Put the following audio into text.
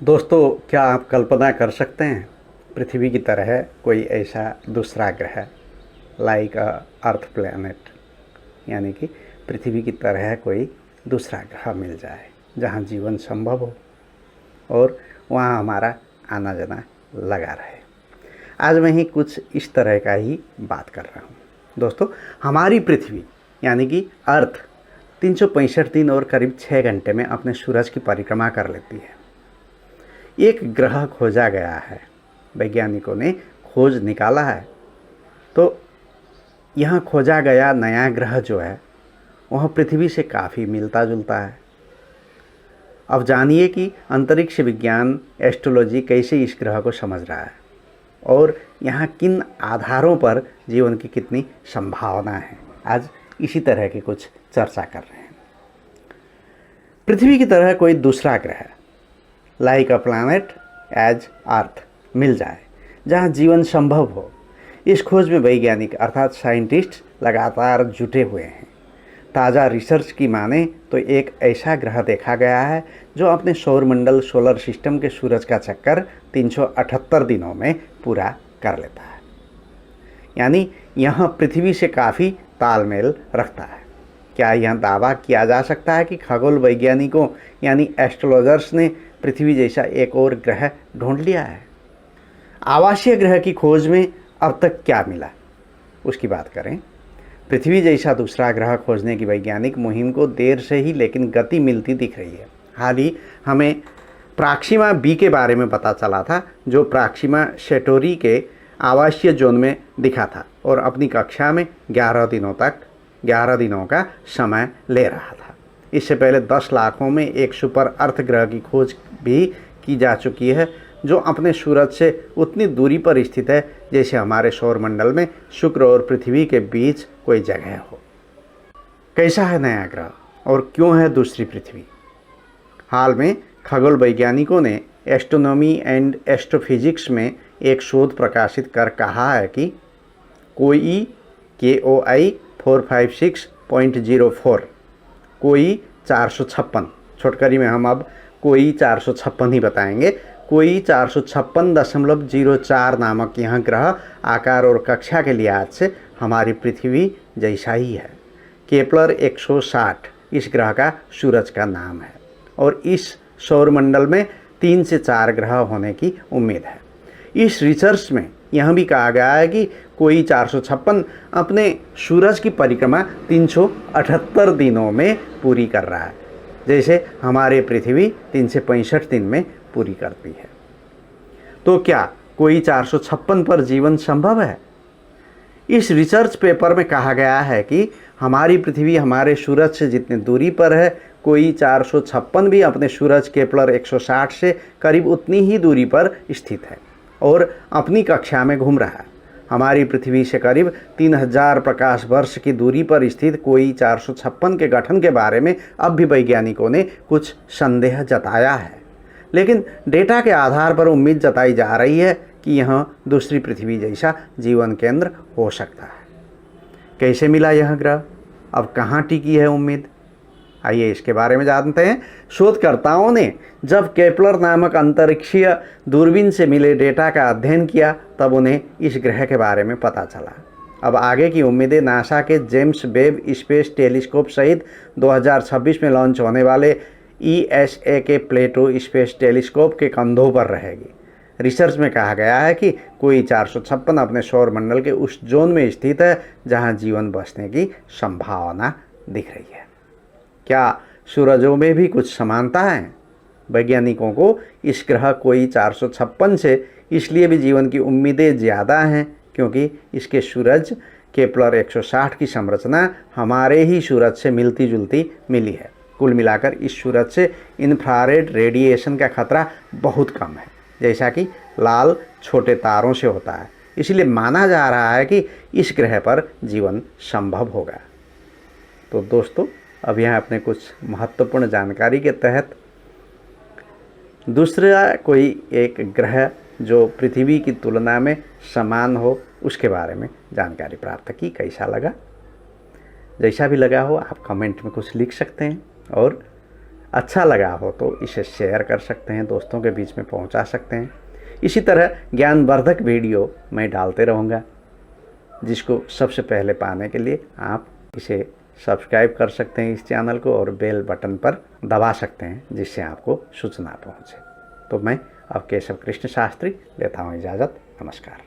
दोस्तों, क्या आप कल्पना कर सकते हैं पृथ्वी की तरह कोई ऐसा दूसरा ग्रह लाइक अर्थ प्लैनेट, यानी कि पृथ्वी की तरह कोई दूसरा ग्रह मिल जाए जहां जीवन संभव हो और वहां हमारा आना जाना लगा रहे। आज मैं ही कुछ इस तरह का ही बात कर रहा हूं। दोस्तों, हमारी पृथ्वी यानी कि अर्थ 365 दिन और करीब 6 घंटे में अपने सूरज की परिक्रमा कर लेती है। एक ग्रह खोजा गया है, वैज्ञानिकों ने खोज निकाला है। तो यहाँ खोजा गया नया ग्रह जो है वह पृथ्वी से काफ़ी मिलता जुलता है। अब जानिए कि अंतरिक्ष विज्ञान एस्ट्रोलॉजी कैसे इस ग्रह को समझ रहा है और यहाँ किन आधारों पर जीवन की कितनी संभावना है। आज इसी तरह की कुछ चर्चा कर रहे हैं। पृथ्वी की तरह कोई दूसरा ग्रह like a planet as Earth मिल जाए जहां जीवन संभव हो, इस खोज में वैज्ञानिक अर्थात साइंटिस्ट लगातार जुटे हुए हैं। ताज़ा रिसर्च की माने तो एक ऐसा ग्रह देखा गया है जो अपने सौरमंडल सोलर सिस्टम के सूरज का चक्कर 378 दिनों में पूरा कर लेता है, यानी यह पृथ्वी से काफ़ी तालमेल रखता है। क्या यह दावा किया जा सकता है कि खगोल वैज्ञानिकों यानी एस्ट्रोलॉजर्स ने पृथ्वी जैसा एक और ग्रह ढूंढ लिया है? आवासीय ग्रह की खोज में अब तक क्या मिला उसकी बात करें। पृथ्वी जैसा दूसरा ग्रह खोजने की वैज्ञानिक मुहिम को देर से ही लेकिन गति मिलती दिख रही है। हाल ही हमें प्राक्सिमा बी के बारे में पता चला था, जो प्राक्सिमा सेंटोरी के आवासीय जोन में दिखा था और अपनी कक्षा में 11 दिनों का समय ले रहा था। इससे पहले 10 लाखों में एक सुपर अर्थ ग्रह की खोज भी की जा चुकी है जो अपने सूरज से उतनी दूरी पर स्थित है जैसे हमारे सौरमंडल में शुक्र और पृथ्वी के बीच कोई जगह हो। कैसा है नया ग्रह और क्यों है दूसरी पृथ्वी? हाल में खगोल वैज्ञानिकों ने एस्ट्रोनॉमी एंड एस्ट्रोफिजिक्स में एक शोध प्रकाशित कर कहा है कि कोई KOI 456.04 कोई 456, छोटकरी में हम अब कोई 456 ही बताएंगे। कोई 456.04 नामक यह ग्रह आकार और कक्षा के लिहाज से हमारी पृथ्वी जैसा ही है। केपलर 160 इस ग्रह का सूरज का नाम है और इस सौरमंडल में 3 से 4 ग्रह होने की उम्मीद है। इस रिसर्च में यह भी कहा गया है कि कोई 456 अपने सूरज की परिक्रमा 378 दिनों में पूरी कर रहा है, जैसे हमारे पृथ्वी 365 दिन में पूरी करती है। तो क्या कोई 456 पर जीवन संभव है? इस रिसर्च पेपर में कहा गया है कि हमारी पृथ्वी हमारे सूरज से जितनी दूरी पर है, कोई 456 भी अपने सूरज केपलर 160 से करीब उतनी ही दूरी पर स्थित है और अपनी कक्षा में घूम रहा है। हमारी पृथ्वी से करीब 3000 प्रकाश वर्ष की दूरी पर स्थित कोई 456 के गठन के बारे में अब भी वैज्ञानिकों ने कुछ संदेह जताया है, लेकिन डेटा के आधार पर उम्मीद जताई जा रही है कि यह दूसरी पृथ्वी जैसा जीवन केंद्र हो सकता है। कैसे मिला यह ग्रह? अब कहाँ टिकी है उम्मीद? आइए इसके बारे में जानते हैं। शोधकर्ताओं ने जब केपलर नामक अंतरिक्षीय दूरबीन से मिले डेटा का अध्ययन किया तब उन्हें इस ग्रह के बारे में पता चला। अब आगे की उम्मीदें नासा के जेम्स वेब स्पेस टेलीस्कोप सहित 2026 में लॉन्च होने वाले ESA के प्लेटो स्पेस टेलीस्कोप के कंधों पर रहेगी। रिसर्च में कहा गया है कि कोई 456 अपने सौरमंडल के उस जोन में स्थित है जहां जीवन बसने की संभावना दिख रही है। क्या सूरजों में भी कुछ समानता है? वैज्ञानिकों को इस ग्रह कोई 456 से इसलिए भी जीवन की उम्मीदें ज़्यादा हैं क्योंकि इसके सूरज केपलर 160 की संरचना हमारे ही सूरज से मिलती जुलती मिली है। कुल मिलाकर इस सूरज से इंफ्रारेड रेडिएशन का खतरा बहुत कम है, जैसा कि लाल छोटे तारों से होता है। इसलिए माना जा रहा है कि इस ग्रह पर जीवन संभव होगा। तो दोस्तों, अब यहाँ अपने कुछ महत्वपूर्ण जानकारी के तहत दूसरा कोई एक ग्रह जो पृथ्वी की तुलना में समान हो उसके बारे में जानकारी प्राप्त की। कैसा लगा? जैसा भी लगा हो आप कमेंट में कुछ लिख सकते हैं और अच्छा लगा हो तो इसे शेयर कर सकते हैं, दोस्तों के बीच में पहुंचा सकते हैं। इसी तरह ज्ञानवर्धक वीडियो मैं डालते रहूँगा, जिसको सबसे पहले पाने के लिए आप इसे सब्सक्राइब कर सकते हैं इस चैनल को, और बेल बटन पर दबा सकते हैं जिससे आपको सूचना पहुंचे। तो मैं अब केशव कृष्ण शास्त्री लेता हूं इजाज़त। नमस्कार।